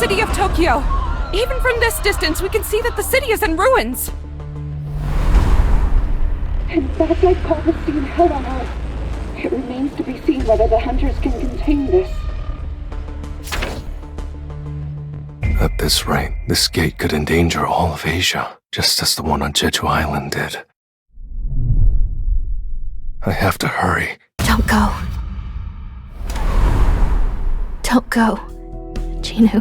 city of Tokyo. Even from this distance, we can see that the city is in ruins. In fact, I'd call this scene hell on earth. It remains to be seen whether the hunters can contain this. At this rate, this gate could endanger all of Asia, just as the one on Jeju Island did. I have to hurry. Don't go. Don't go, Chinu.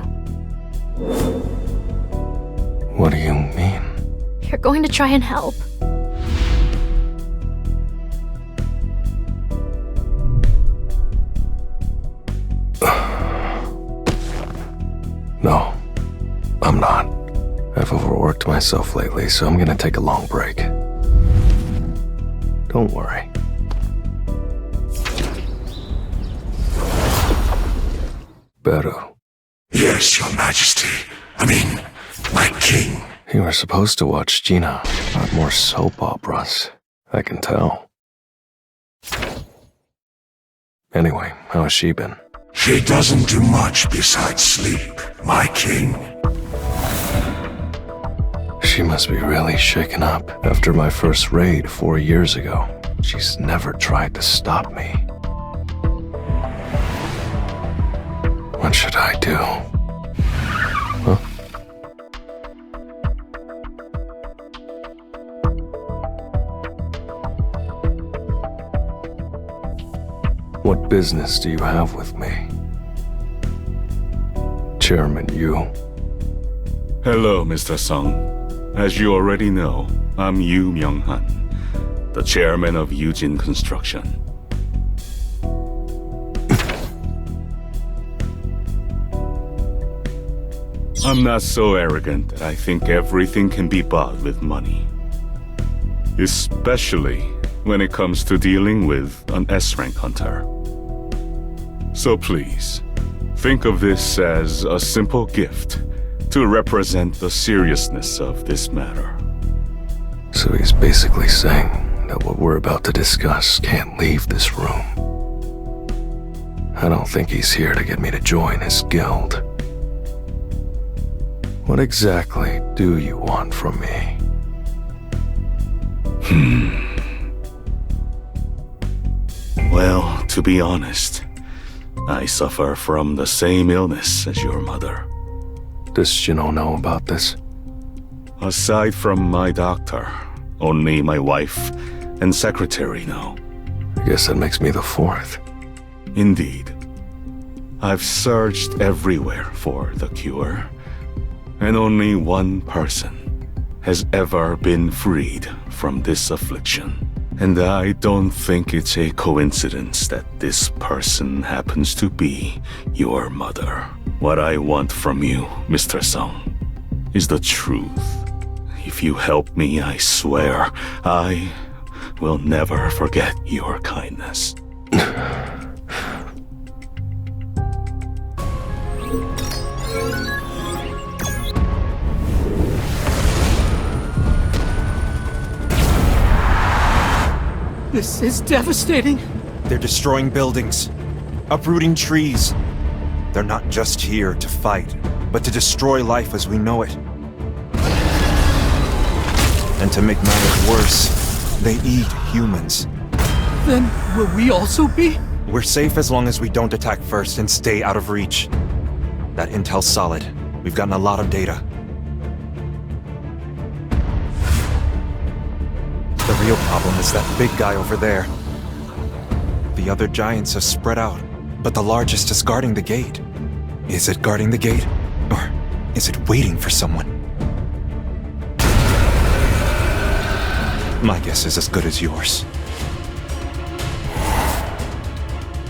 What do you mean? You're going to try and help. No, I'm not. I've overworked myself lately, so I'm gonna take a long break. Don't worry. Beru. Yes, Your Majesty. My king. You were supposed to watch Gina, not more soap operas. I can tell. Anyway, how has she been? She doesn't do much besides sleep, my king. She must be really shaken up after my first raid 4 years ago. She's never tried to stop me. What should I do? Huh? What business do you have with me? Chairman Yu. Hello, Mr. Sung. As you already know, I'm Yu Myung-han, the chairman of Yujin Construction. I'm not so arrogant that I think everything can be bought with money. Especially when it comes to dealing with an S-rank hunter. So please, think of this as a simple gift to represent the seriousness of this matter. So he's basically saying that what we're about to discuss can't leave this room. I don't think he's here to get me to join his guild. What exactly do you want from me? Well, to be honest, I suffer from the same illness as your mother. Does Shino know about this? Aside from my doctor, only my wife and secretary know. I guess that makes me the fourth. Indeed. I've searched everywhere for the cure, and only one person has ever been freed from this affliction. And I don't think it's a coincidence that this person happens to be your mother. What I want from you, Mr. Sung, is the truth. If you help me, I swear, I will never forget your kindness. This is devastating. They're destroying buildings, uprooting trees. They're not just here to fight, but to destroy life as we know it. And to make matters worse, they eat humans. Then will we also be? We're safe as long as we don't attack first and stay out of reach. That intel's solid. We've gotten a lot of data. The real problem is that big guy over there. The other giants are spread out, but the largest is guarding the gate. Is it guarding the gate? Or is it waiting for someone? My guess is as good as yours.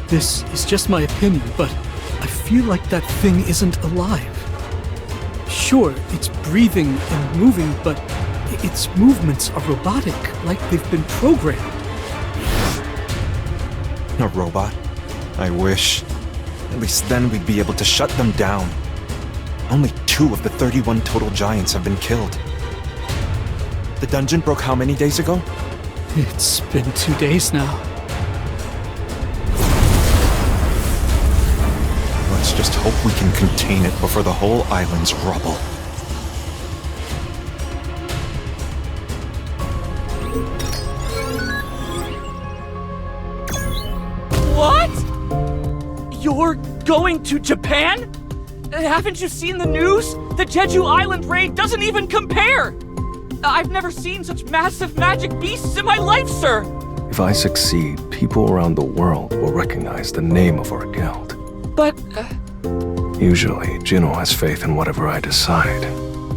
This is just my opinion, but I feel like that thing isn't alive. Sure, it's breathing and moving, but its movements are robotic, like they've been programmed. A robot? I wish. At least then we'd be able to shut them down. Only 2 of the 31 total giants have been killed. The dungeon broke how many days ago? It's been 2 days now. Let's just hope we can contain it before the whole island's rubble. What? You're going to Japan? Haven't you seen the news? The Jeju Island raid doesn't even compare! I've never seen such massive magic beasts in my life, sir! If I succeed, people around the world will recognize the name of our guild. But, Usually, Jino has faith in whatever I decide.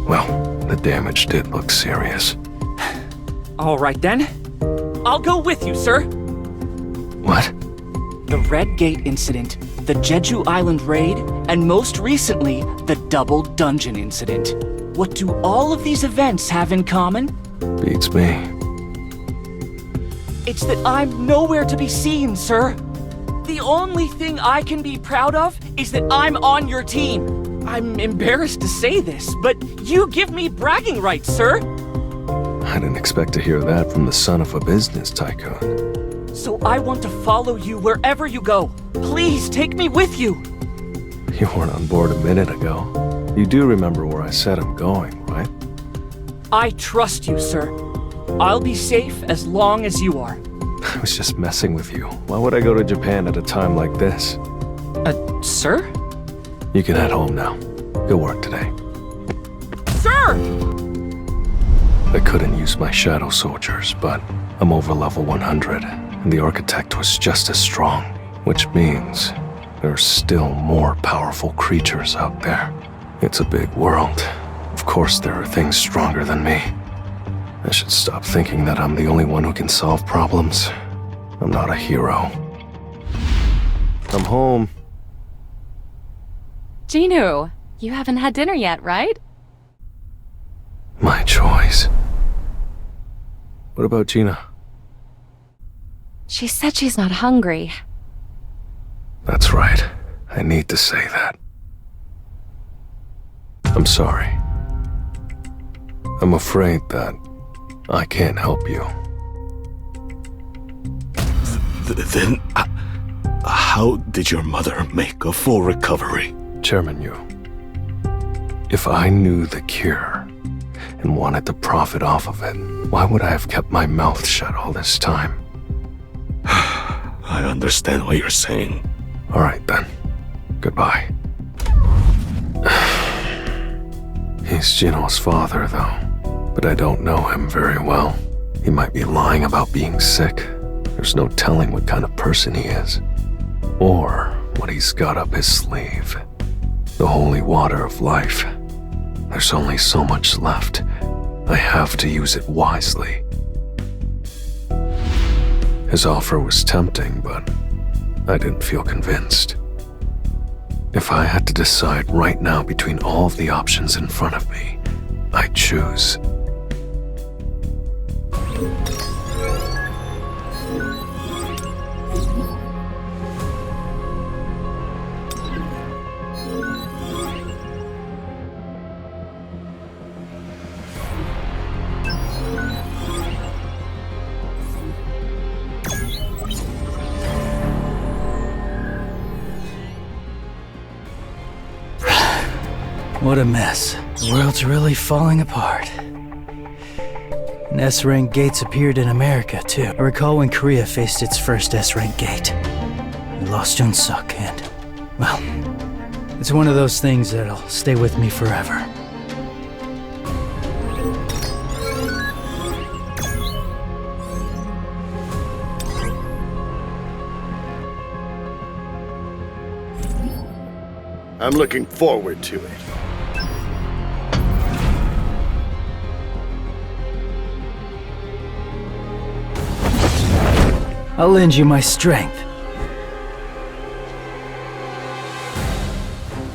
Well, the damage did look serious. Alright then. I'll go with you, sir. What? The Red Gate incident, the Jeju Island raid, and most recently, the Double Dungeon incident. What do all of these events have in common? Beats me. It's that I'm nowhere to be seen, sir. The only thing I can be proud of is that I'm on your team. I'm embarrassed to say this, but you give me bragging rights, sir. I didn't expect to hear that from the son of a business tycoon. So I want to follow you wherever you go. Please take me with you. You weren't on board a minute ago. You do remember where I said I'm going, right? I trust you, sir. I'll be safe as long as you are. I was just messing with you. Why would I go to Japan at a time like this? Sir? You can head home now. Good work today. Sir! I couldn't use my shadow soldiers, but I'm over level 100, and the architect was just as strong, which means there's still more powerful creatures out there. It's a big world. Of course there are things stronger than me. I should stop thinking that I'm the only one who can solve problems. I'm not a hero. I'm home. Jinu, you haven't had dinner yet, right? My choice. What about Gina? She said she's not hungry. That's right. I need to say that. I'm sorry. I'm afraid that I can't help you. Then, how did your mother make a full recovery? Chairman Yu, if I knew the cure and wanted to profit off of it, why would I have kept my mouth shut all this time? I understand what you're saying. All right then. Goodbye. He's Jino's father, though, but I don't know him very well. He might be lying about being sick. There's no telling what kind of person he is, or what he's got up his sleeve. The holy water of life. There's only so much left. I have to use it wisely. His offer was tempting, but I didn't feel convinced. If I had to decide right now between all of the options in front of me, I'd choose. What a mess. The world's really falling apart. And S-rank gates appeared in America, too. I recall when Korea faced its first S-rank gate. We lost Jun-suk, and, well, it's one of those things that'll stay with me forever. I'm looking forward to it. I'll lend you my strength.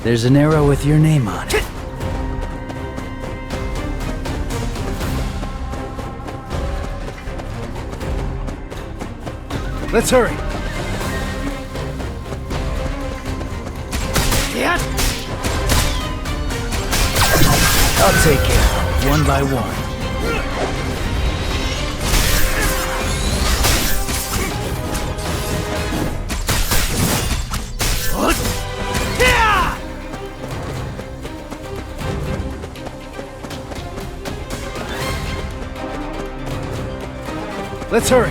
There's an arrow with your name on it. Let's hurry. I'll take care of it, one by one. Let's hurry.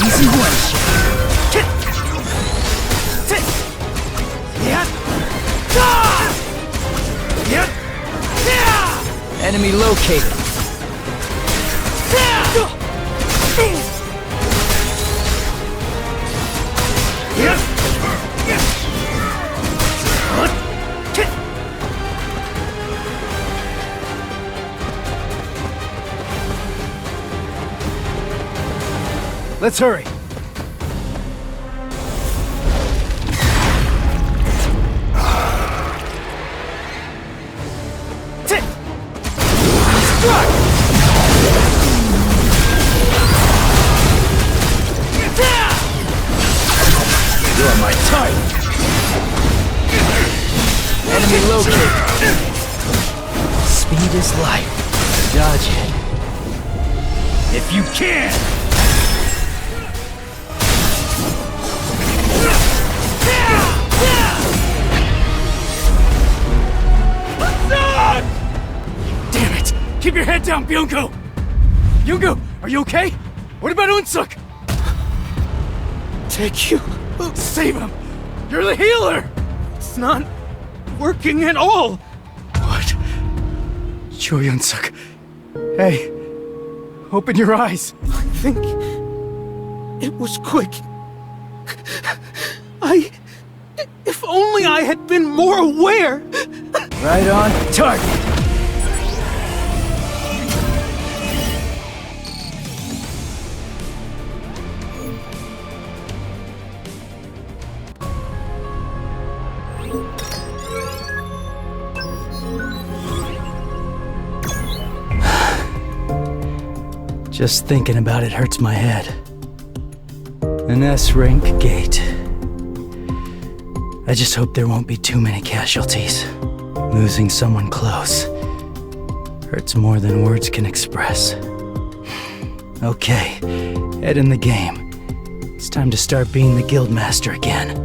Easy one shot. Enemy located. Let's hurry. You're my type. Enemy located. Speed is life. Dodge it. If you can. Damn it! Keep your head down, Byung-gu! Byung-gu, are you okay? What about Unsuk? Take you. Save him! You're the healer! It's not working at all! What? Choi Unsuk. Hey, open your eyes. I think it was quick. If only I had been more aware! Right on target! Just thinking about it hurts my head. An S-rank gate. I just hope there won't be too many casualties. Losing someone close hurts more than words can express. Okay, head in the game. It's time to start being the guildmaster again.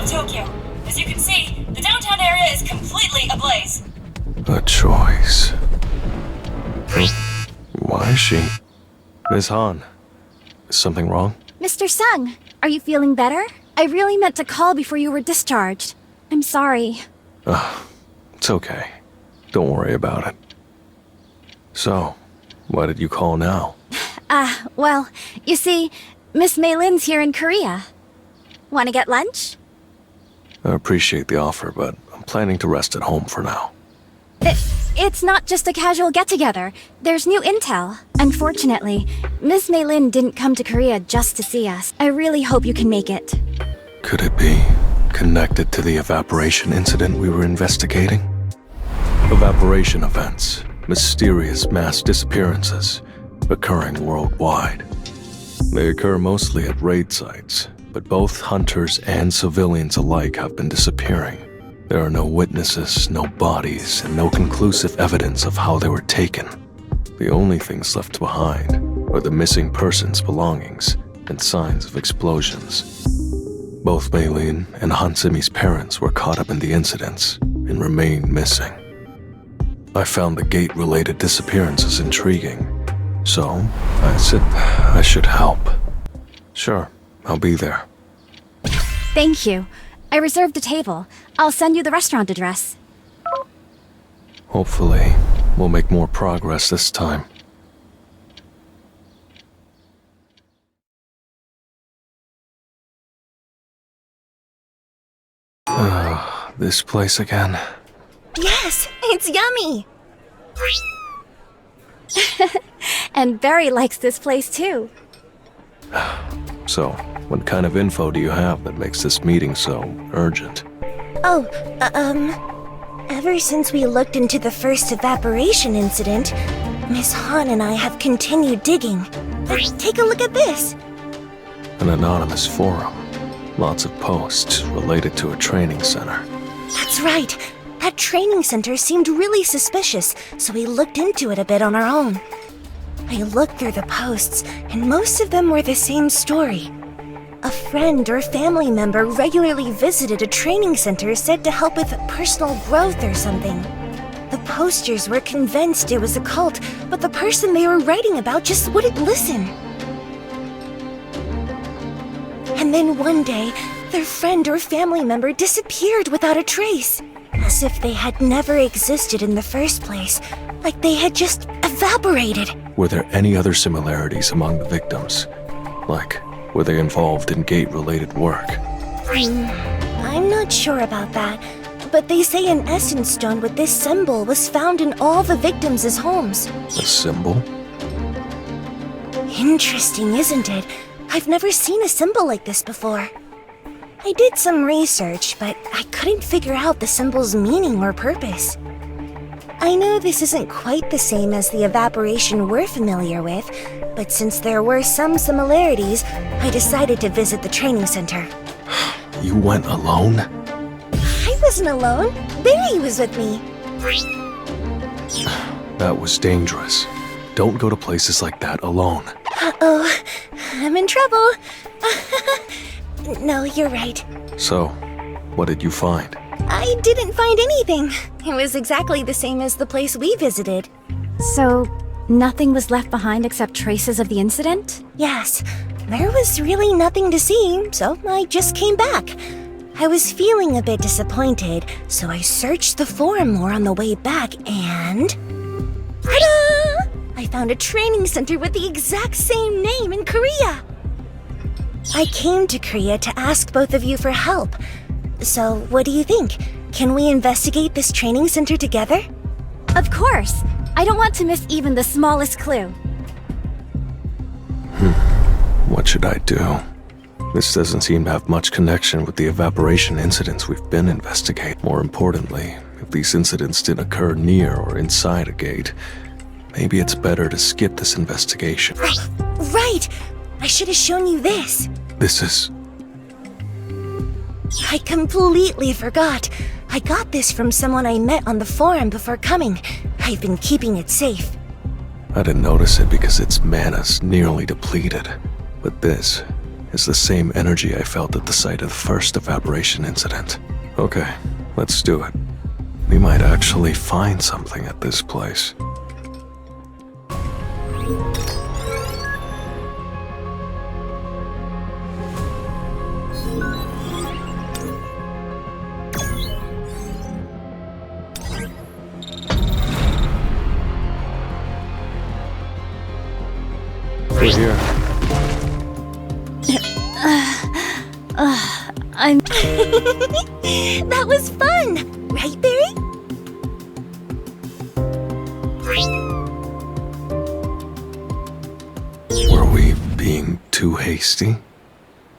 Tokyo. As you can see, the downtown area is completely ablaze. A choice. Why is she? Ms. Han, is something wrong? Mr. Sung, are you feeling better? I really meant to call before you were discharged. I'm sorry. It's okay. Don't worry about it. So, why did you call now? Well, you see, Miss Mei-Lin's here in Korea. Want to get lunch? I appreciate the offer, but I'm planning to rest at home for now. It's not just a casual get-together. There's new intel. Unfortunately, Miss Mei-Lin didn't come to Korea just to see us. I really hope you can make it. Could it be connected to the evaporation incident we were investigating? Evaporation events, mysterious mass disappearances, occurring worldwide. They occur mostly at raid sites, but both hunters and civilians alike have been disappearing. There are no witnesses, no bodies, and no conclusive evidence of how they were taken. The only things left behind are the missing persons' belongings and signs of explosions. Both Maylene and Hansimi's parents were caught up in the incidents and remain missing. I found the gate-related disappearances intriguing, so I said I should help. Sure, I'll be there. Thank you. I reserved a table. I'll send you the restaurant address. Hopefully, we'll make more progress this time. This place again. Yes, it's yummy! And Barry likes this place too. So, what kind of info do you have that makes this meeting so urgent? Ever since we looked into the first evaporation incident, Miss Han and I have continued digging. Take a look at this! An anonymous forum. Lots of posts related to a training center. That's right. That training center seemed really suspicious, so we looked into it a bit on our own. I looked through the posts, and most of them were the same story. A friend or family member regularly visited a training center said to help with personal growth or something. The posters were convinced it was a cult, but the person they were writing about just wouldn't listen. And then one day, their friend or family member disappeared without a trace, as if they had never existed in the first place, like they had just evaporated. Were there any other similarities among the victims? Like, were they involved in gate-related work? I'm not sure about that, but they say an essence stone with this symbol was found in all the victims' homes. A symbol? Interesting, isn't it? I've never seen a symbol like this before. I did some research, but I couldn't figure out the symbol's meaning or purpose. I know this isn't quite the same as the evaporation we're familiar with, but since there were some similarities, I decided to visit the training center. You went alone? I wasn't alone. Barry was with me. That was dangerous. Don't go to places like that alone. Uh-oh, I'm in trouble. No, you're right. So, what did you find? I didn't find anything. It was exactly the same as the place we visited. So, nothing was left behind except traces of the incident? Yes, there was really nothing to see, so I just came back. I was feeling a bit disappointed, so I searched the forum more on the way back and... Ta-da! I found a training center with the exact same name in Korea. I came to Korea to ask both of you for help. So, what do you think? Can we investigate this training center together? Of course! I don't want to miss even the smallest clue. What should I do? This doesn't seem to have much connection with the evaporation incidents we've been investigating. More importantly, if these incidents didn't occur near or inside a gate, maybe it's better to skip this investigation. Right! I should have shown you this. This is... I completely forgot. I got this from someone I met on the forum before coming. I've been keeping it safe. I didn't notice it because its mana's nearly depleted. But this is the same energy I felt at the site of the first evaporation incident. Okay, let's do it. We might actually find something at this place. We're here. I'm... That was fun! Right, Barry? Were we being too hasty?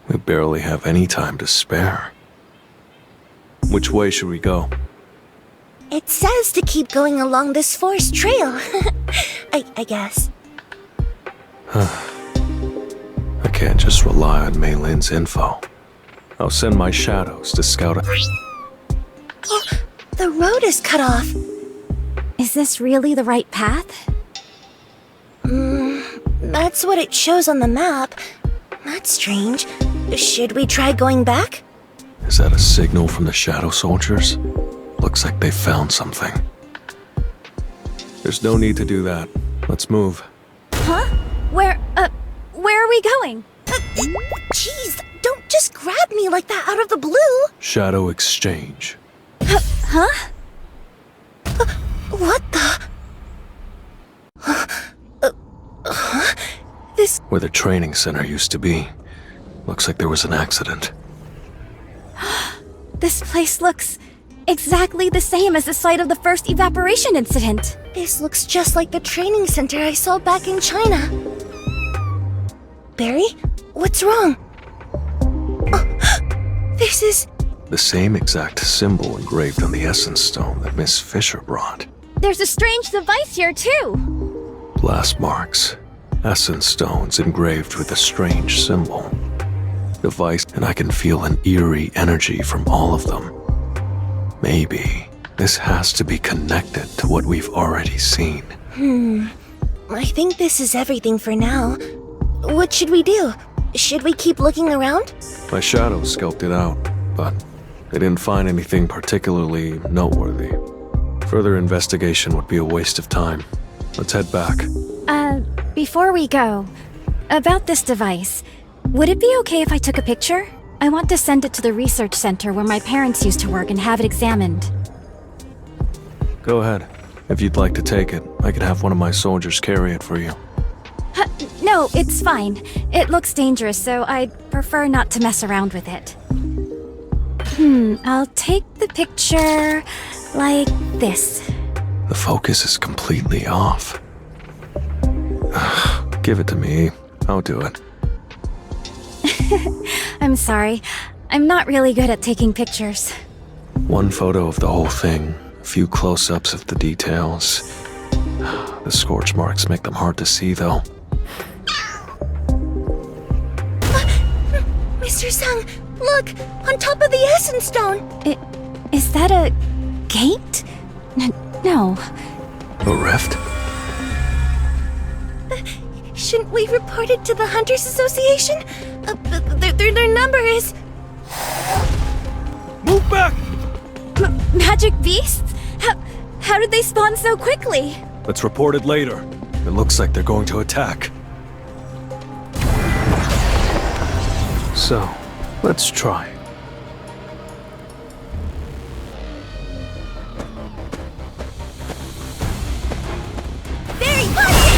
We barely have any time to spare. Which way should we go? It says to keep going along this forest trail. I guess. I can't just rely on Mei Lin's info. I'll send my shadows to scout it. Oh, the road is cut off. Is this really the right path? That's what it shows on the map. That's strange. Should we try going back? Is that a signal from the shadow soldiers? Looks like they found something. There's no need to do that. Let's move. Huh? Where are we going? Jeez, don't just grab me like that out of the blue. Shadow exchange. Huh? What the? This... Where the training center used to be. Looks like there was an accident. This place looks exactly the same as the site of the first evaporation incident. This looks just like the training center I saw back in China. Barry, what's wrong? Oh, this is... The same exact symbol engraved on the essence stone that Miss Fisher brought. There's a strange device here, too. Blast marks. Essence stones engraved with a strange symbol. Device, and I can feel an eerie energy from all of them. Maybe this has to be connected to what we've already seen. I think this is everything for now. What should we do? Should we keep looking around? My shadows scoped it out, but they didn't find anything particularly noteworthy. Further investigation would be a waste of time. Let's head back. Before we go, about this device, would it be okay if I took a picture? I want to send it to the research center where my parents used to work and have it examined. Go ahead. If you'd like to take it, I could have one of my soldiers carry it for you. No, it's fine. It looks dangerous, so I'd prefer not to mess around with it. I'll take the picture like this. The focus is completely off. Give it to me. I'll do it. I'm sorry. I'm not really good at taking pictures. One photo of the whole thing, a few close-ups of the details. The scorch marks make them hard to see, though. Mr. Sung, look! On top of the essence stone! Is that a gate? No. A rift? Shouldn't we report it to the Hunters Association? Their number is... Move back! Magic beasts? How did they spawn so quickly? Let's report it later. It looks like they're going to attack. So, let's try. Very funny!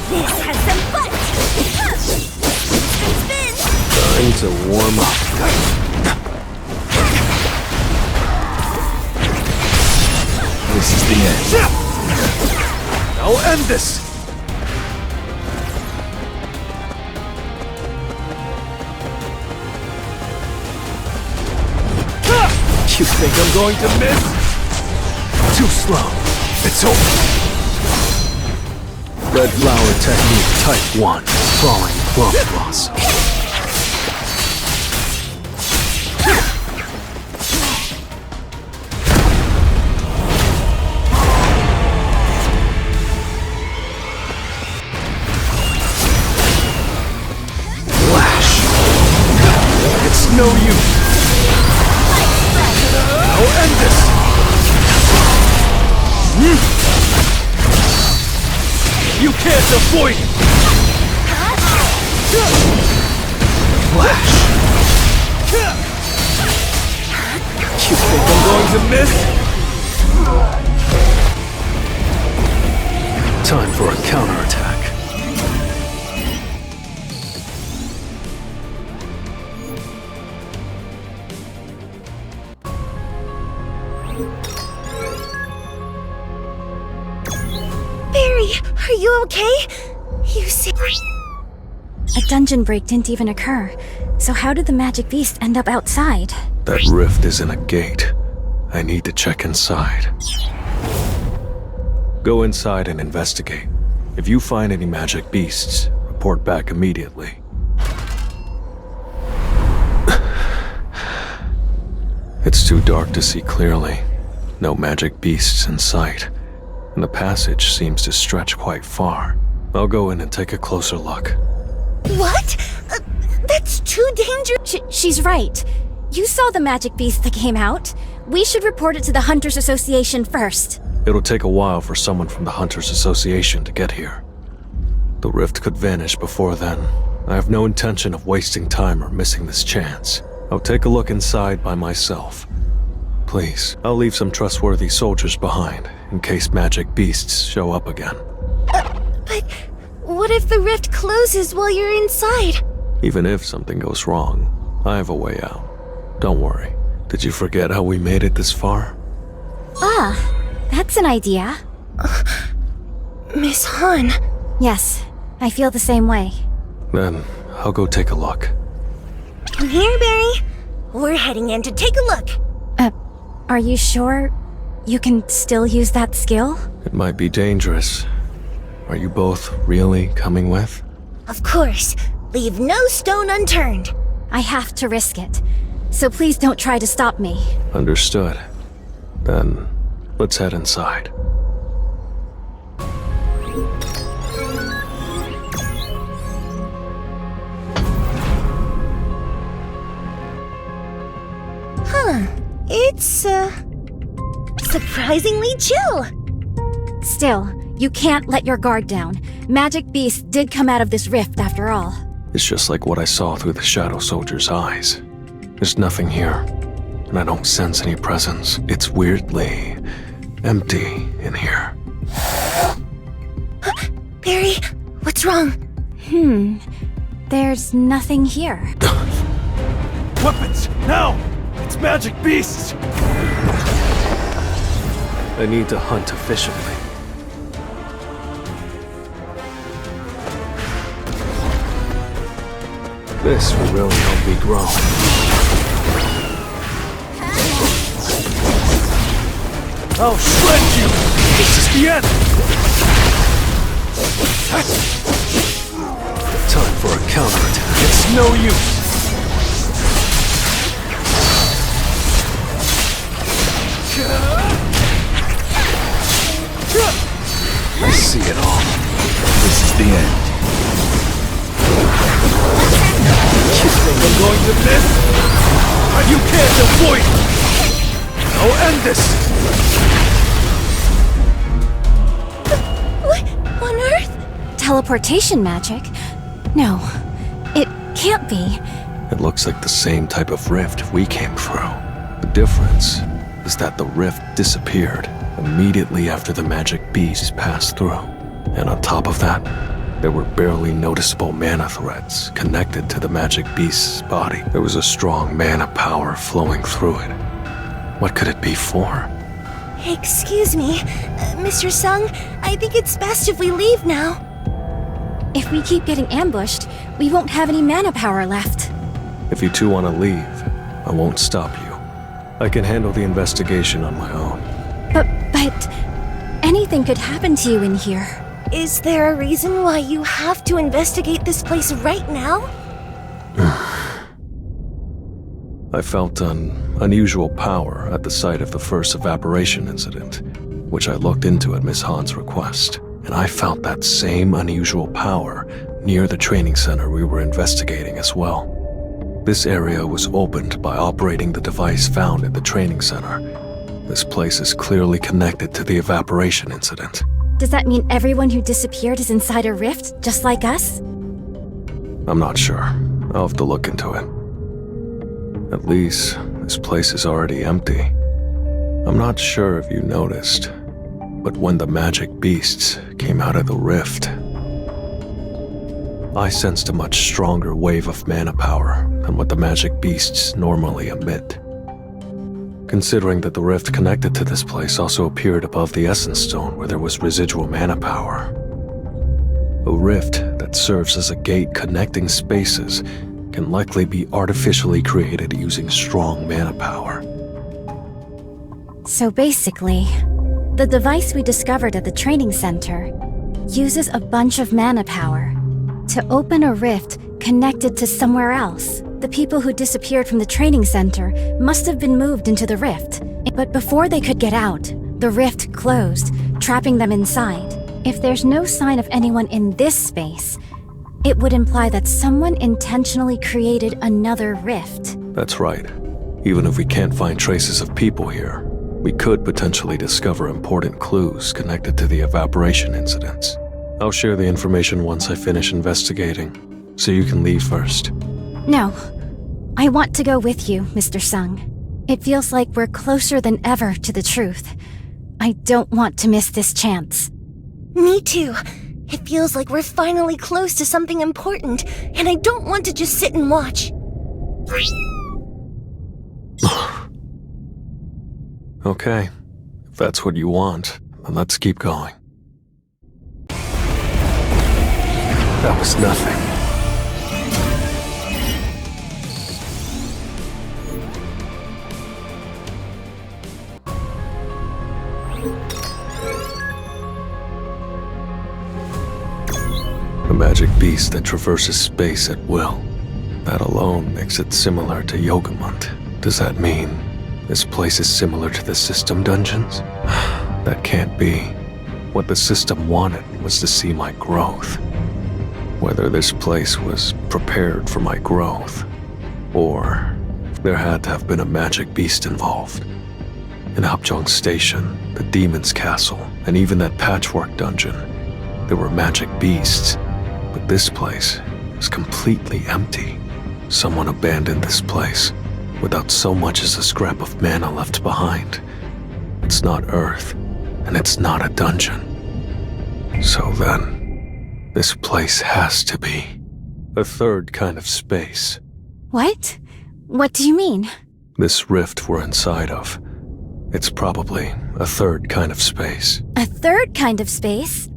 This has some fun! Spin! Time to warm up. This is the end. I'll end this! You think I'm going to miss? Too slow. It's over. Red flower technique type 1. Falling glove floss. Flash. It's no use. I'll end this! You can't avoid it! Flash! You think I'm going to miss? Time for a counterattack. Are you okay? You see... A dungeon break didn't even occur, So how did the magic beast end up outside? That rift isn't a gate. I need to check inside. Go inside and investigate. If you find any magic beasts, report back immediately. It's too dark to see clearly. No magic beasts in sight. And the passage seems to stretch quite far. I'll go in and take a closer look. What? That's too dangerous. She's right. You saw the magic beast that came out. We should report it to the Hunters Association first. It'll take a while for someone from the Hunters Association to get here. The rift could vanish before then. I have no intention of wasting time or missing this chance. I'll take a look inside by myself. Please, I'll leave some trustworthy soldiers behind, in case magic beasts show up again. But what if the rift closes while you're inside? Even if something goes wrong, I have a way out. Don't worry. Did you forget how we made it this far? Ah, that's an idea. Miss Han. Yes, I feel the same way. Then, I'll go take a look. Come here, Barry. We're heading in to take a look. Are you sure you can still use that skill? It might be dangerous. Are you both really coming with? Of course. Leave no stone unturned. I have to risk it. So please don't try to stop me. Understood. Then, let's head inside. Huh. It's, surprisingly chill. Still, you can't let your guard down. Magic beasts did come out of this rift after all. It's just like what I saw through the Shadow Soldier's eyes. There's nothing here, and I don't sense any presence. It's weirdly empty in here. Barry, what's wrong? There's nothing here. Weapons! Now! It's magic beasts! I need to hunt efficiently. This will really help me grow. I'll shred you! This is the end! Time for a counterattack. It's no use! I see it all. This is the end. You think I'm going to miss? You can't avoid it! I'll end this! What on earth? Teleportation magic? No, it can't be. It looks like the same type of rift we came through. The difference is that the rift disappeared immediately after the magic beast passed through. And on top of that, there were barely noticeable mana threads connected to the magic beast's body. There was a strong mana power flowing through it. What could it be for? Excuse me, Mr. Sung, I think it's best if we leave now. If we keep getting ambushed, we won't have any mana power left. If you two want to leave, I won't stop you. I can handle the investigation on my own. But anything could happen to you in here. Is there a reason why you have to investigate this place right now? I felt an unusual power at the site of the first evaporation incident, which I looked into at Miss Han's request. And I felt that same unusual power near the training center we were investigating as well. This area was opened by operating the device found at the training center. This place is clearly connected to the evaporation incident. Does that mean everyone who disappeared is inside a rift, just like us? I'm not sure. I'll have to look into it. At least, this place is already empty. I'm not sure if you noticed, but when the magic beasts came out of the rift, I sensed a much stronger wave of mana power than what the magic beasts normally emit. Considering that the rift connected to this place also appeared above the Essence Stone where there was residual mana power. A rift that serves as a gate connecting spaces can likely be artificially created using strong mana power. So basically, the device we discovered at the training center uses a bunch of mana power to open a rift connected to somewhere else. The people who disappeared from the training center must have been moved into the rift. But before they could get out, the rift closed, trapping them inside. If there's no sign of anyone in this space, it would imply that someone intentionally created another rift. That's right. Even if we can't find traces of people here, we could potentially discover important clues connected to the evaporation incidents. I'll share the information once I finish investigating, so you can leave first. No. I want to go with you, Mr. Sung. It feels like we're closer than ever to the truth. I don't want to miss this chance. Me too. It feels like we're finally close to something important, and I don't want to just sit and watch. Okay. If that's what you want, then let's keep going. That was nothing. A magic beast that traverses space at will. That alone makes it similar to Yogamont. Does that mean this place is similar to the system dungeons? That can't be. What the system wanted was to see my growth. Whether this place was prepared for my growth, or there had to have been a magic beast involved. In Hapjeong Station, the Demon's Castle, and even that patchwork dungeon, there were magic beasts. But this place is completely empty. Someone abandoned this place without so much as a scrap of mana left behind. It's not Earth, and it's not a dungeon. So then, this place has to be a third kind of space. What? What do you mean? This rift we're inside of, it's probably a third kind of space. A third kind of space?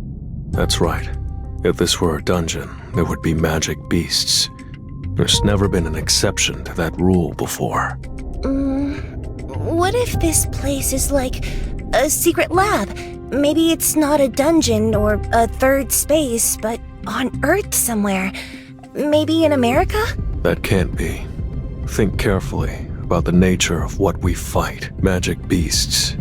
That's right. If this were a dungeon, there would be magic beasts. There's never been an exception to that rule before. What if this place is like a secret lab? Maybe it's not a dungeon or a third space, but on Earth somewhere. Maybe in America? That can't be. Think carefully about the nature of what we fight. Magic beasts.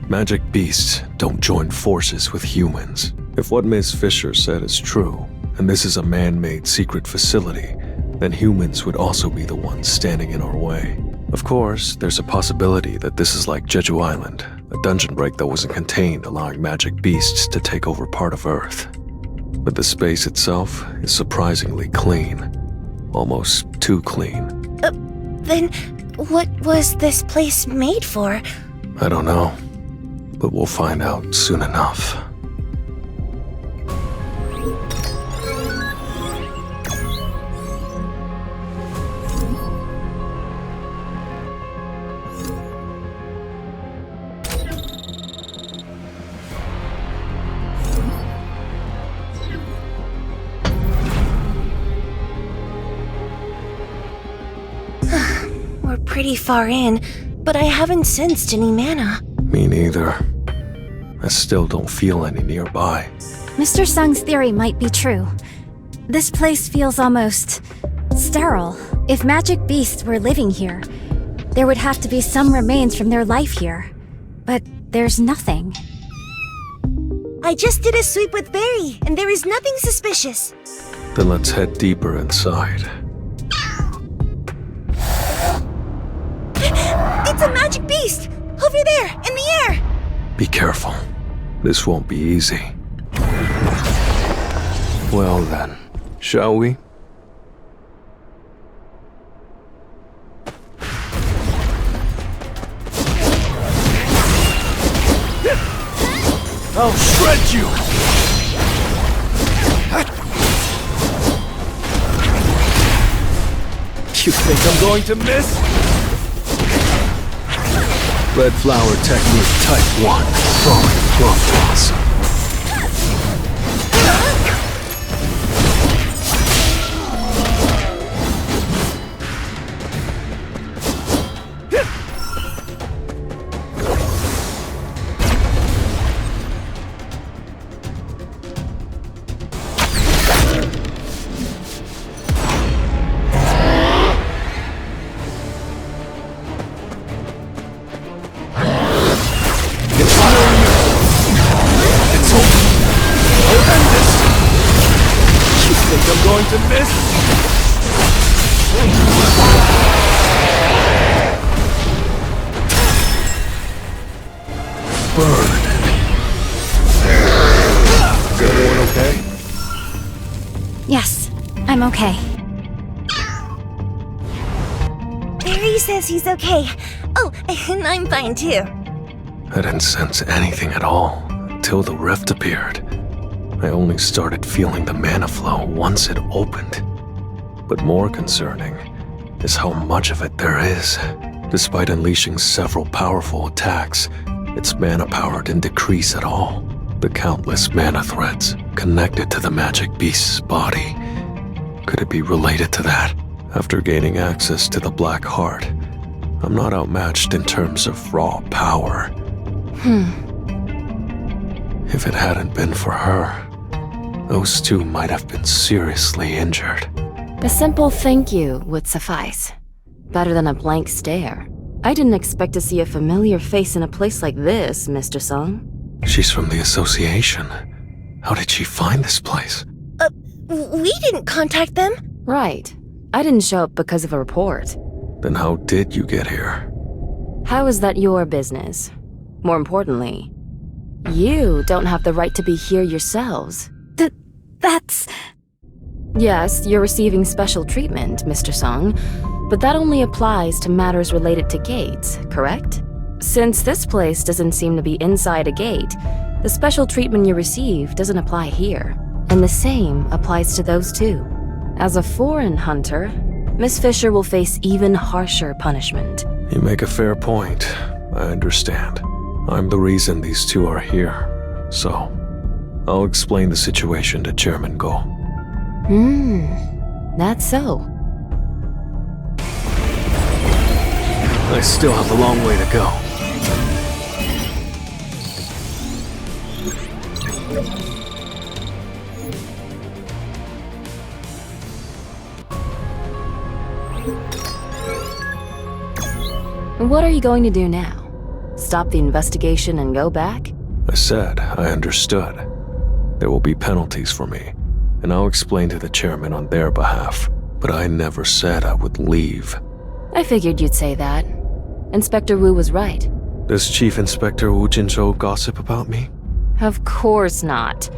Magic beasts don't join forces with humans. If what Ms. Fisher said is true, and this is a man-made secret facility, then humans would also be the ones standing in our way. Of course, there's a possibility that this is like Jeju Island, a dungeon break that wasn't contained, allowing magic beasts to take over part of Earth. But the space itself is surprisingly clean. Almost too clean. Then what was this place made for? I don't know, but we'll find out soon enough. We're pretty far in, but I haven't sensed any mana. Me neither. I still don't feel any nearby. Mr. Sung's theory might be true. This place feels almost sterile. If magic beasts were living here, there would have to be some remains from their life here. But there's nothing. I just did a sweep with Barry, and there is nothing suspicious. Then let's head deeper inside. It's a magic beast! Over there, in the air! Be careful. This won't be easy. Well then, shall we? I'll shred you! You think I'm going to miss? Red flower technique type 1. Throwing glove toss. going to miss. Bird. Is everyone okay? Yes, I'm okay. Barry says he's okay. Oh, and I'm fine too. I didn't sense anything at all until the rift appeared. I only started feeling the mana flow once it opened. But more concerning is how much of it there is. Despite unleashing several powerful attacks, its mana power didn't decrease at all. The countless mana threads connected to the magic beast's body. Could it be related to that? After gaining access to the Black Heart, I'm not outmatched in terms of raw power. If it hadn't been for her, those two might have been seriously injured. A simple thank you would suffice. Better than a blank stare. I didn't expect to see a familiar face in a place like this, Mr. Sung. She's from the association. How did she find this place? We didn't contact them. Right. I didn't show up because of a report. Then how did you get here? How is that your business? More importantly, you don't have the right to be here yourselves. That's... Yes, you're receiving special treatment, Mr. Sung, but that only applies to matters related to gates, correct? Since this place doesn't seem to be inside a gate, the special treatment you receive doesn't apply here, and the same applies to those two. As a foreign hunter, Miss Fisher will face even harsher punishment. You make a fair point. I understand. I'm the reason these two are here. So, I'll explain the situation to Chairman Go. That's so. I still have a long way to go. What are you going to do now? Stop the investigation and go back? I said I understood. There will be penalties for me, and I'll explain to the chairman on their behalf. But I never said I would leave. I figured you'd say that. Inspector Wu was right. Does Chief Inspector Wu Jinzhou gossip about me? Of course not.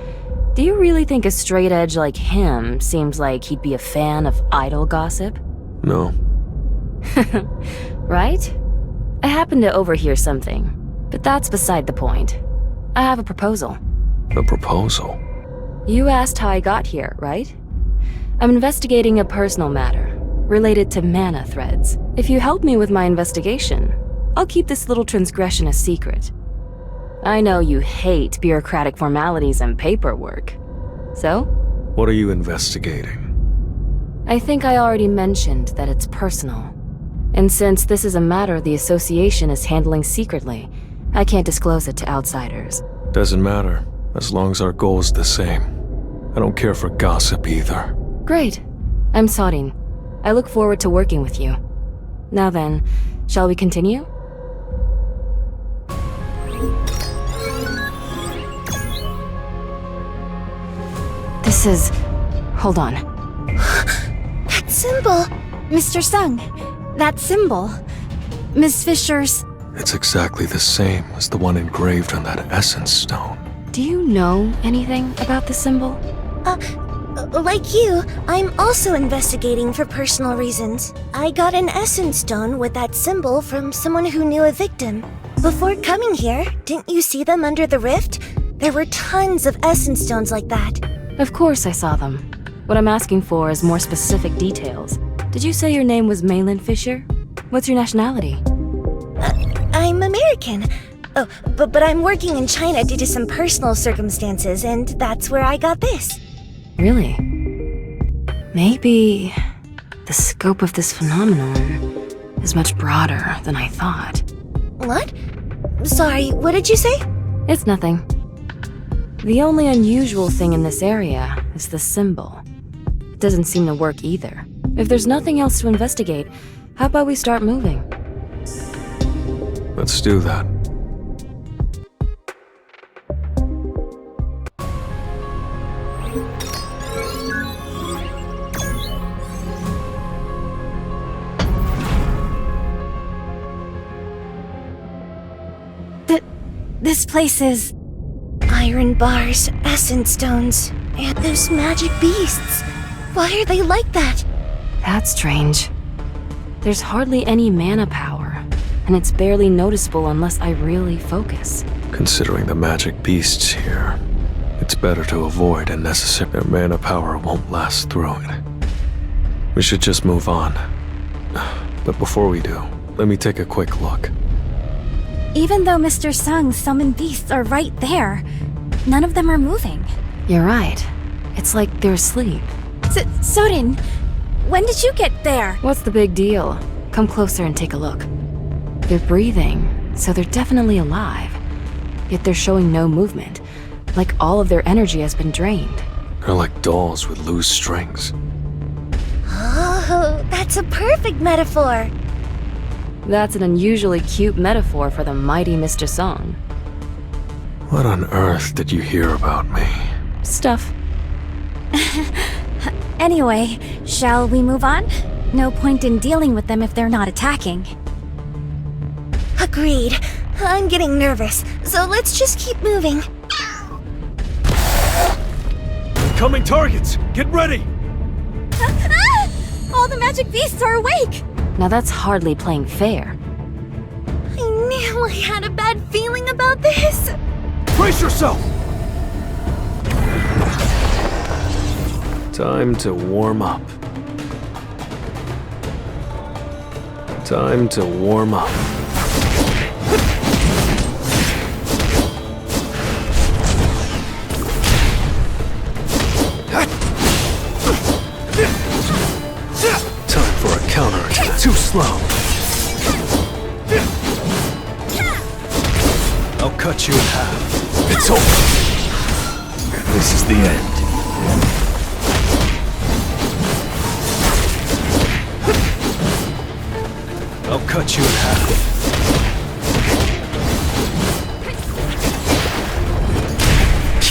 Do you really think a straight edge like him seems like he'd be a fan of idle gossip? No. Right? I happened to overhear something, but that's beside the point. I have a proposal. A proposal? You asked how I got here, right? I'm investigating a personal matter, related to mana threads. If you help me with my investigation, I'll keep this little transgression a secret. I know you hate bureaucratic formalities and paperwork. So? What are you investigating? I think I already mentioned that it's personal. And since this is a matter the association is handling secretly, I can't disclose it to outsiders. Doesn't matter, as long as our goal is the same. I don't care for gossip either. Great. I'm Sorin. I look forward to working with you. Now then, shall we continue? This is... Hold on. That symbol! Mr. Sung, that symbol. Miss Fisher's... It's exactly the same as the one engraved on that essence stone. Do you know anything about the symbol? Like you, I'm also investigating for personal reasons. I got an essence stone with that symbol from someone who knew a victim. Before coming here, didn't you see them under the rift? There were tons of essence stones like that. Of course I saw them. What I'm asking for is more specific details. Did you say your name was Maylin Fisher? What's your nationality? I'm American. Oh, but I'm working in China due to some personal circumstances, and that's where I got this. Really? Maybe the scope of this phenomenon is much broader than I thought. What? Sorry, what did you say? It's nothing. The only unusual thing in this area is the symbol. It doesn't seem to work either. If there's nothing else to investigate, how about we start moving? Let's do that. This place is... Iron bars, essence stones, and those magic beasts. Why are they like that? That's strange. There's hardly any mana power, and it's barely noticeable unless I really focus. Considering the magic beasts here, it's better to avoid unnecessary. Their mana power won't last through it. We should just move on. But before we do, let me take a quick look. Even though Mr. Sung's summoned beasts are right there, none of them are moving. You're right. It's like they're asleep. Sorin, when did you get there? What's the big deal? Come closer and take a look. They're breathing, so they're definitely alive. Yet they're showing no movement, like all of their energy has been drained. They're like dolls with loose strings. Oh, that's a perfect metaphor. That's an unusually cute metaphor for the mighty Mr. Song. What on earth did you hear about me? Stuff. Anyway, shall we move on? No point in dealing with them if they're not attacking. Agreed. I'm getting nervous, so let's just keep moving. Incoming targets! Get ready! All the magic beasts are awake! Now that's hardly playing fair. I knew I had a bad feeling about this. Brace yourself! Time to warm up. Time to warm up. Time for a counterattack. Too slow. I'll cut you in half. It's over. This is the end. I'll cut you in half.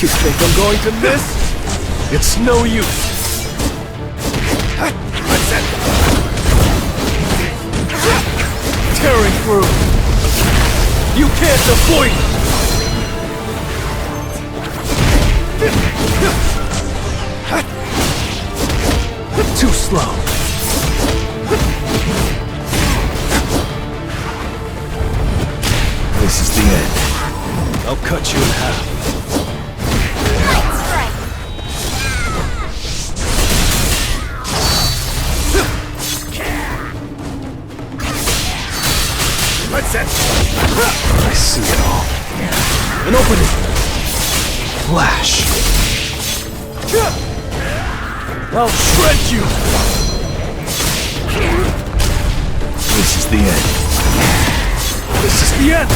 You think I'm going to miss? It's no use. Tearing through. You can't avoid it. Too slow. This is the end. I'll cut you in half. I see it all. An opening. Flash. I'll shred you. This is the end. This is the end.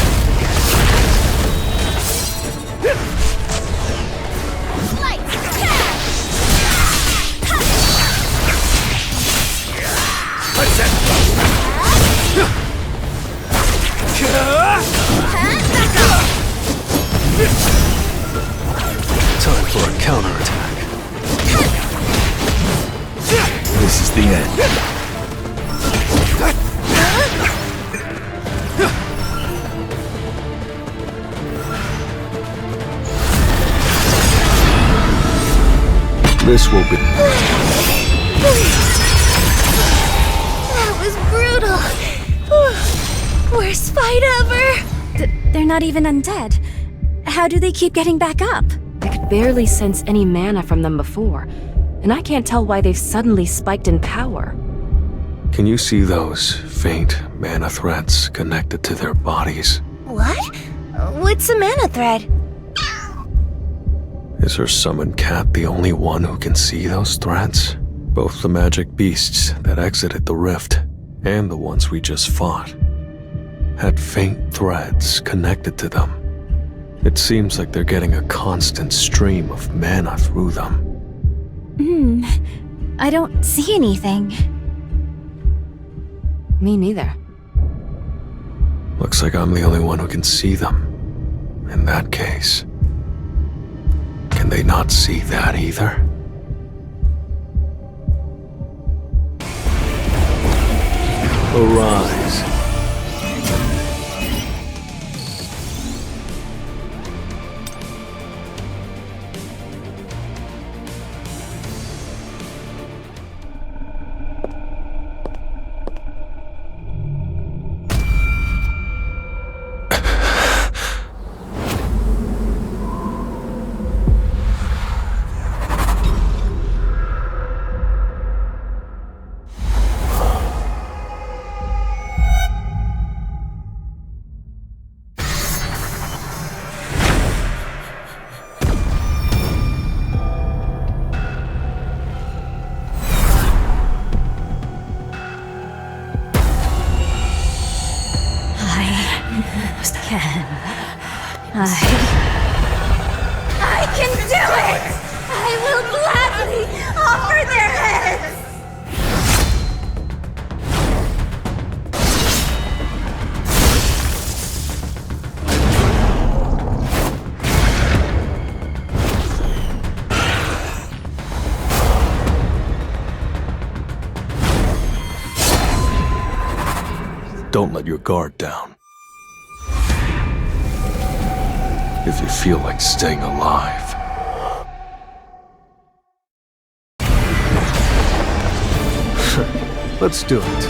Time for a counterattack. This is the end. This will be... That was brutal. Worst fight ever. They're not even undead. How do they keep getting back up? I could barely sense any mana from them before, and I can't tell why they've suddenly spiked in power. Can you see those faint mana threads connected to their bodies? What? What's a mana thread? Is her summoned cat the only one who can see those threads? Both the magic beasts that exited the rift and the ones we just fought had faint threads connected to them. It seems like they're getting a constant stream of mana through them. I don't see anything. Me neither. Looks like I'm the only one who can see them. In that case, can they not see that either? Arise. I can do it! I will gladly offer their heads! Don't let your guard down. If you feel like staying alive. Let's do it.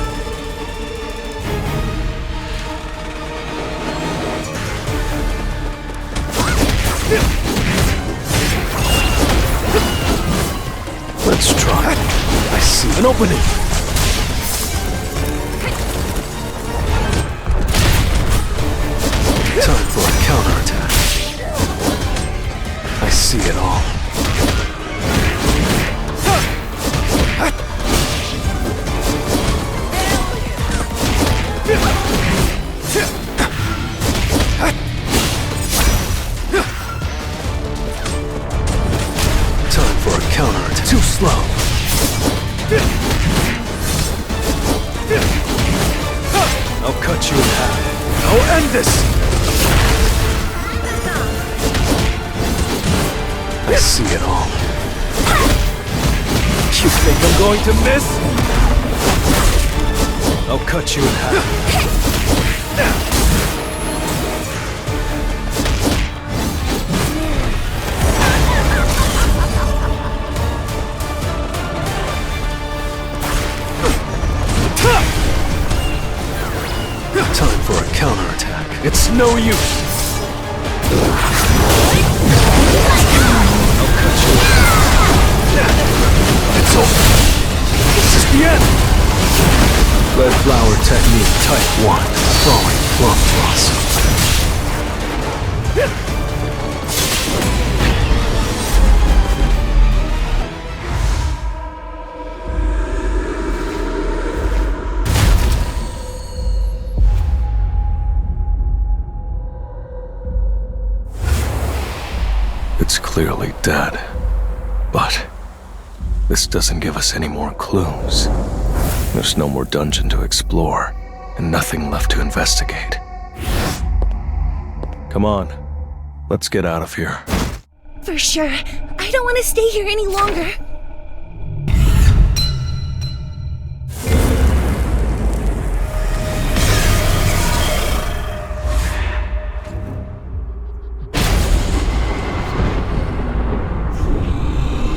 Let's try. I see an opening. Time for a counterattack. I see it all. Time for a counterattack. Too slow. I'll cut you in half. I'll end this! I see it all. You think I'm going to miss? I'll cut you in half. Time for a counterattack. It's no use. It's over. This is the end. Red flower technique type 1. Throwing plum blossom. It's clearly dead, but this doesn't give us any more clues. There's no more dungeon to explore, and nothing left to investigate. Come on, let's get out of here. For sure. I don't want to stay here any longer.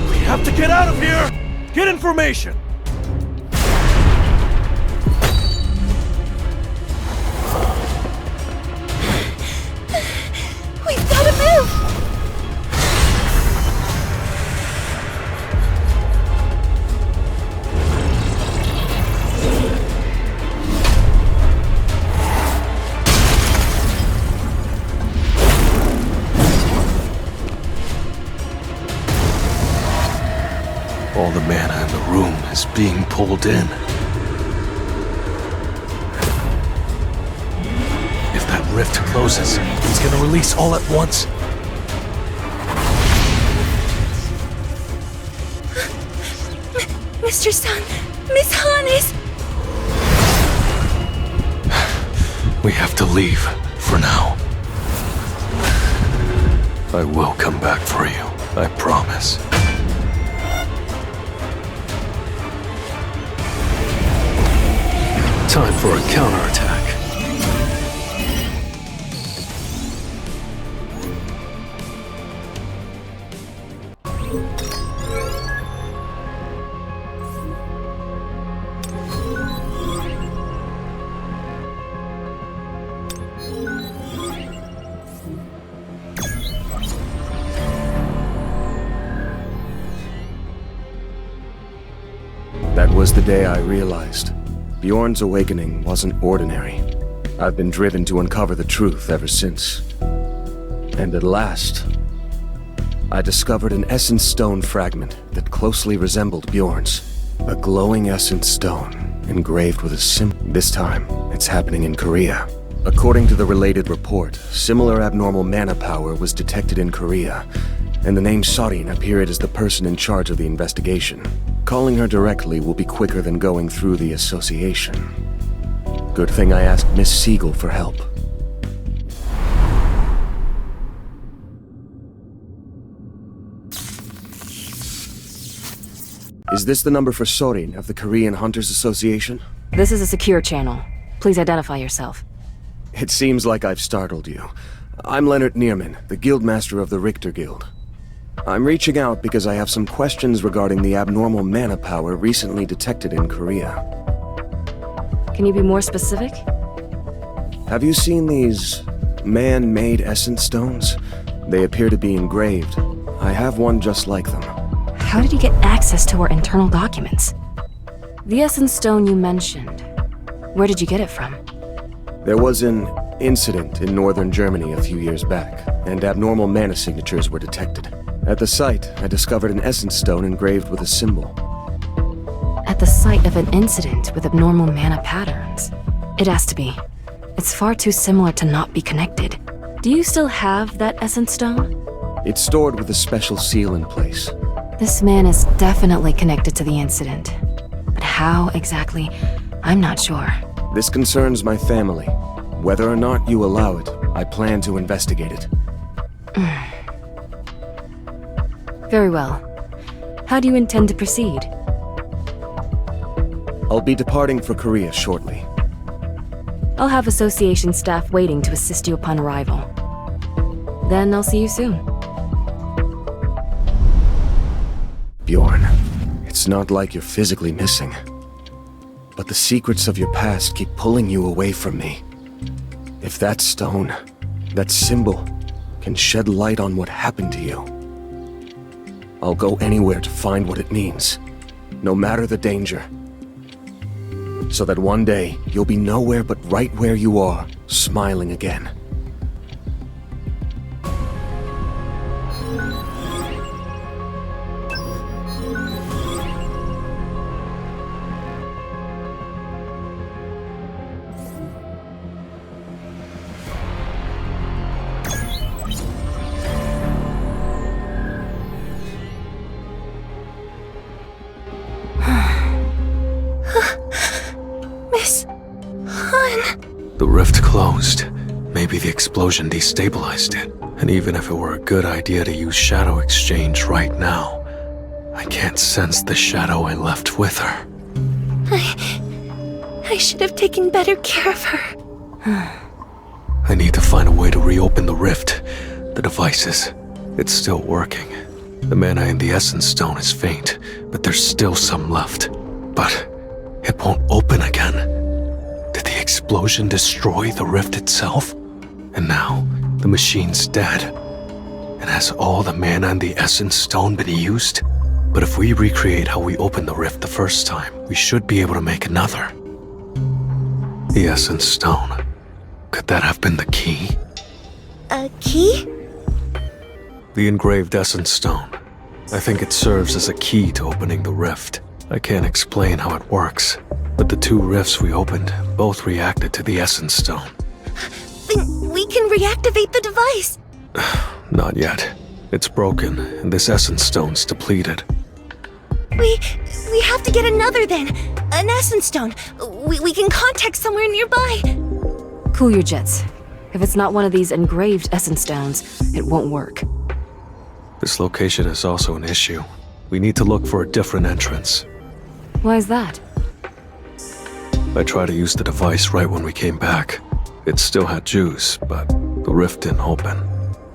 We have to get out of here! Get information! We've got to move! All the mana in the room is being pulled in. If that rift closes, it's gonna release all at once. Mr. Sun, Miss Hannes! We have to leave, for now. I will come back for you, I promise. Time for a counterattack. That was the day I realized Bjorn's awakening wasn't ordinary. I've been driven to uncover the truth ever since. And at last, I discovered an essence stone fragment that closely resembled Bjorn's. A glowing essence stone, engraved with a symbol. This time, it's happening in Korea. According to the related report, similar abnormal mana power was detected in Korea, and the name Sorin appeared as the person in charge of the investigation. Calling her directly will be quicker than going through the association. Good thing I asked Miss Siegel for help. Is this the number for Sorin of the Korean Hunters Association? This is a secure channel. Please identify yourself. It seems like I've startled you. I'm Leonard Neerman, the Guildmaster of the Richter Guild. I'm reaching out because I have some questions regarding the abnormal mana power recently detected in Korea. Can you be more specific? Have you seen these man-made essence stones? They appear to be engraved. I have one just like them. How did you get access to our internal documents? The essence stone you mentioned, where did you get it from? There was an incident in northern Germany a few years back, and abnormal mana signatures were detected. At the site, I discovered an essence stone engraved with a symbol. At the site of an incident with abnormal mana patterns? It has to be. It's far too similar to not be connected. Do you still have that essence stone? It's stored with a special seal in place. This man is definitely connected to the incident. But how exactly? I'm not sure. This concerns my family. Whether or not you allow it, I plan to investigate it. Very well. How do you intend to proceed? I'll be departing for Korea shortly. I'll have association staff waiting to assist you upon arrival. Then I'll see you soon. Bjorn, it's not like you're physically missing. But the secrets of your past keep pulling you away from me. If that stone, that symbol, can shed light on what happened to you, I'll go anywhere to find what it means, no matter the danger. So that one day, you'll be nowhere but right where you are, smiling again. The rift closed. Maybe the explosion destabilized it. And even if it were a good idea to use shadow exchange right now, I can't sense the shadow I left with her. I should have taken better care of her. I need to find a way to reopen the rift. The devices, it's still working. The mana in the essence stone is faint, but there's still some left. But it won't open again. Did the explosion destroy the rift itself? And now, the machine's dead. And has all the mana in the essence stone been used? But if we recreate how we opened the rift the first time, we should be able to make another. The essence stone. Could that have been the key? A key? The engraved essence stone. I think it serves as a key to opening the rift. I can't explain how it works, but the two rifts we opened both reacted to the essence stone. Then we can reactivate the device. Not yet. It's broken, and this essence stone's depleted. We have to get another then. An essence stone. We can contact somewhere nearby. Cool your jets. If it's not one of these engraved essence stones, it won't work. This location is also an issue. We need to look for a different entrance. Why is that? I tried to use the device right when we came back. It still had juice, but the rift didn't open.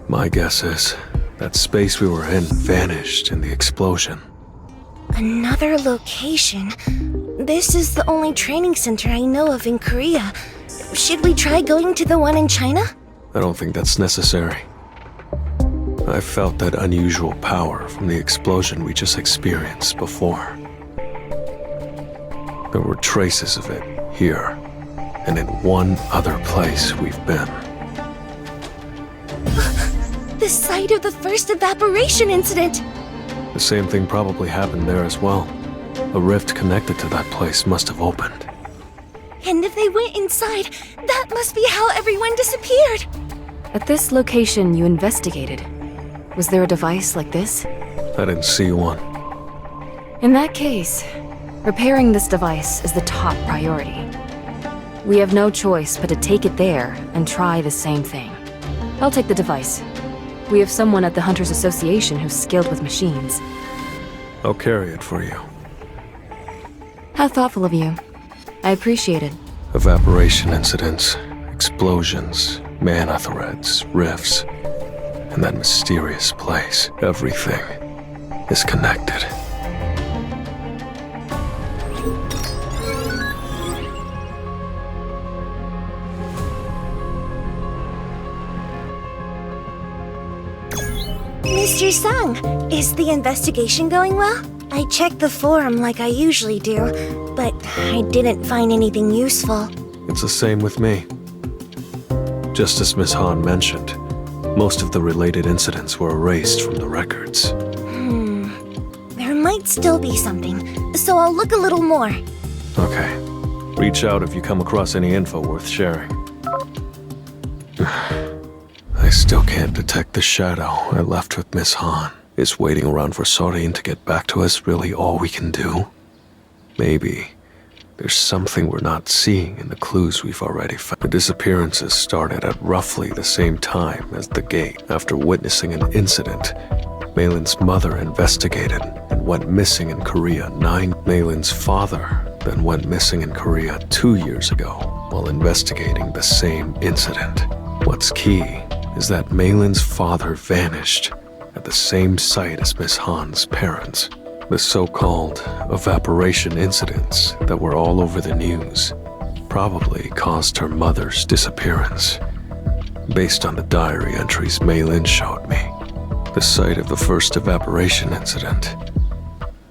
My guess is that space we were in vanished in the explosion. Another location? This is the only training center I know of in Korea. Should we try going to the one in China? I don't think that's necessary. I felt that unusual power from the explosion we just experienced before. There were traces of it here, and in one other place we've been. The site of the first evaporation incident! The same thing probably happened there as well. A rift connected to that place must have opened. And if they went inside, that must be how everyone disappeared. At this location you investigated, was there a device like this? I didn't see one. In that case, repairing this device is the top priority. We have no choice but to take it there and try the same thing. I'll take the device. We have someone at the Hunters Association who's skilled with machines. I'll carry it for you. How thoughtful of you. I appreciate it. Evaporation incidents, explosions, mana threads, rifts, and that mysterious place. Everything is connected. Mr. Sung, is the investigation going well? I checked the forum like I usually do, but I didn't find anything useful. It's the same with me. Just as Miss Han mentioned, most of the related incidents were erased from the records. There might still be something, so I'll look a little more. Okay. Reach out if you come across any info worth sharing. I still can't detect the shadow I left with Miss Han. Is waiting around for Sorin to get back to us really all we can do? Maybe there's something we're not seeing in the clues we've already found. The disappearances started at roughly the same time as the gate. After witnessing an incident, Malin's mother investigated and went missing in Korea. Malin's father then went missing in Korea 2 years ago while investigating the same incident. What's key is that Malin's father vanished at the same site as Miss Han's parents. The so-called evaporation incidents that were all over the news probably caused her mother's disappearance. Based on the diary entries Maylin showed me, the site of the first evaporation incident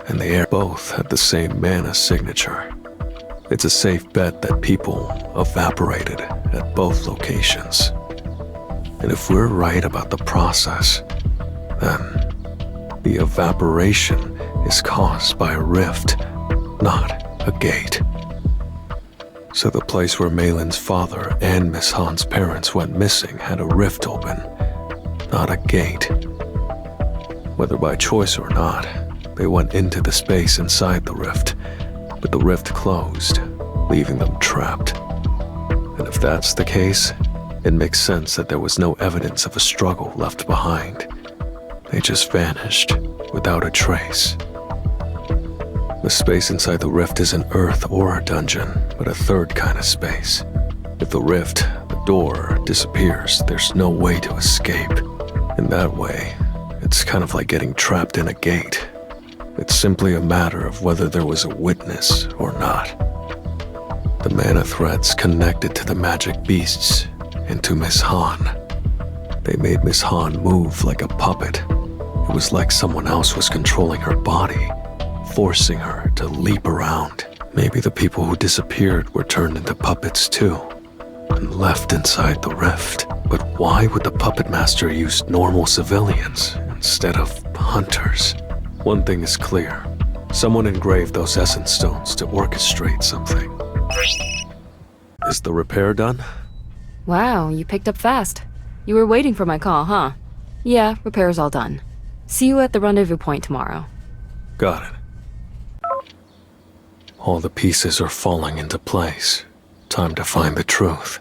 and the air both had the same mana signature. It's a safe bet that people evaporated at both locations. And if we're right about the process, then the evaporation is caused by a rift, not a gate. So the place where Malin's father and Miss Han's parents went missing had a rift open, not a gate. Whether by choice or not, they went into the space inside the rift, but the rift closed, leaving them trapped. And if that's the case, it makes sense that there was no evidence of a struggle left behind. They just vanished, without a trace. The space inside the rift isn't Earth or a dungeon, but a third kind of space. If the rift, the door, disappears, there's no way to escape. In that way, it's kind of like getting trapped in a gate. It's simply a matter of whether there was a witness or not. The mana threads connected to the magic beasts and to Miss Han. They made Miss Han move like a puppet. It was like someone else was controlling her body, forcing her to leap around. Maybe the people who disappeared were turned into puppets too, and left inside the rift. But why would the puppet master use normal civilians instead of hunters? One thing is clear. Someone engraved those essence stones to orchestrate something. Is the repair done? Wow, you picked up fast. You were waiting for my call, huh? Yeah, repair's all done. See you at the rendezvous point tomorrow. Got it. All the pieces are falling into place. Time to find the truth.